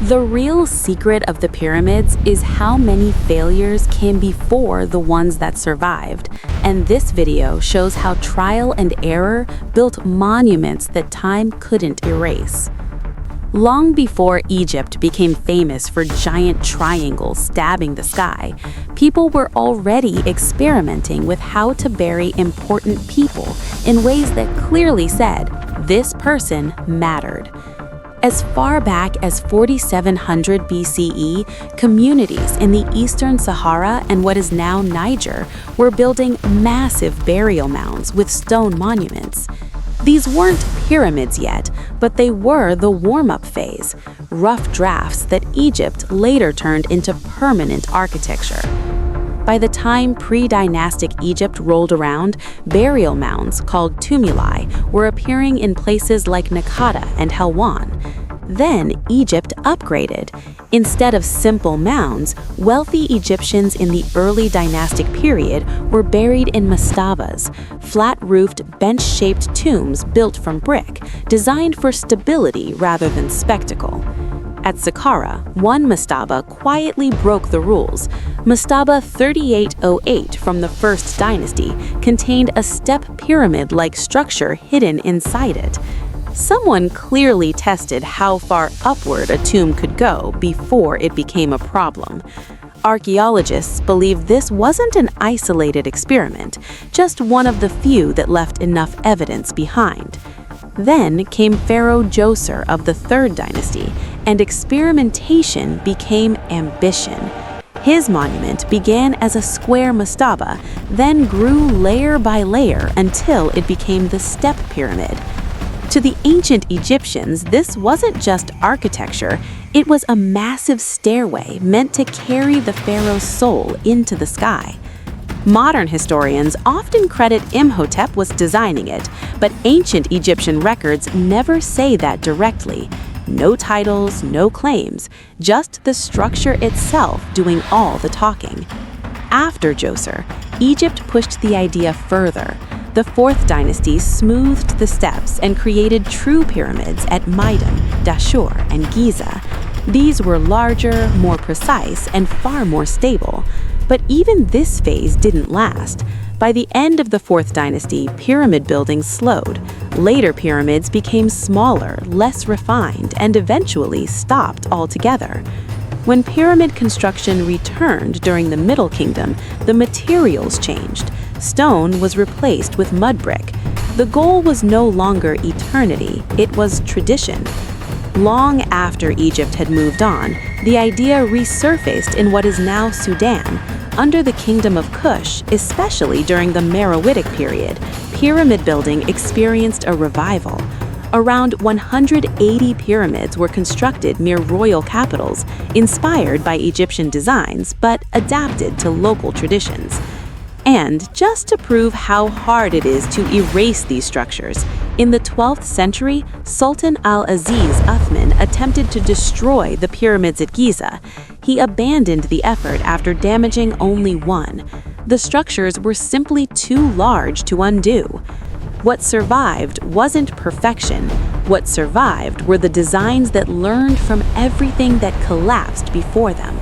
The real secret of the pyramids is how many failures came before the ones that survived, and this video shows how trial and error built monuments that time couldn't erase. Long before Egypt became famous for giant triangles stabbing the sky, people were already experimenting with how to bury important people in ways that clearly said, this person mattered. As far back as 4700 BCE, communities in the eastern Sahara and what is now Niger were building massive burial mounds with stone monuments. These weren't pyramids yet, but they were the warm-up phase, rough drafts that Egypt later turned into permanent architecture. By the time Predynastic Egypt rolled around, burial mounds, called tumuli, were appearing in places like Naqada and Helwan. Then Egypt upgraded. Instead of simple mounds, wealthy Egyptians in the early dynastic period were buried in mastabas, flat-roofed, bench-shaped tombs built from brick, designed for stability rather than spectacle. At Saqqara, one mastaba quietly broke the rules. Mastaba 3808 from the First Dynasty contained a step pyramid-like structure hidden inside it. Someone clearly tested how far upward a tomb could go before it became a problem. Archaeologists believe this wasn't an isolated experiment, just one of the few that left enough evidence behind. Then came Pharaoh Djoser of the Third Dynasty, and experimentation became ambition. His monument began as a square mastaba, then grew layer by layer until it became the step pyramid. To the ancient Egyptians, this wasn't just architecture, it was a massive stairway meant to carry the pharaoh's soul into the sky. Modern historians often credit Imhotep with designing it, but ancient Egyptian records never say that directly. No titles, no claims, just the structure itself doing all the talking. After Djoser, Egypt pushed the idea further. The Fourth Dynasty smoothed the steps and created true pyramids at Midim, Dashur, and Giza. These were larger, more precise, and far more stable. But even this phase didn't last. By the end of the Fourth Dynasty, pyramid building slowed. Later pyramids became smaller, less refined, and eventually stopped altogether. When pyramid construction returned during the Middle Kingdom, the materials changed. Stone was replaced with mud brick. The goal was no longer eternity, it was tradition. Long after Egypt had moved on, the idea resurfaced in what is now Sudan. Under the Kingdom of Kush, especially during the Meroitic period, pyramid building experienced a revival. Around 180 pyramids were constructed near royal capitals, inspired by Egyptian designs but adapted to local traditions. And just to prove how hard it is to erase these structures, in the 12th century, Sultan al-Aziz Uthman attempted to destroy the pyramids at Giza. He abandoned the effort after damaging only one. The structures were simply too large to undo. What survived wasn't perfection. What survived were the designs that learned from everything that collapsed before them.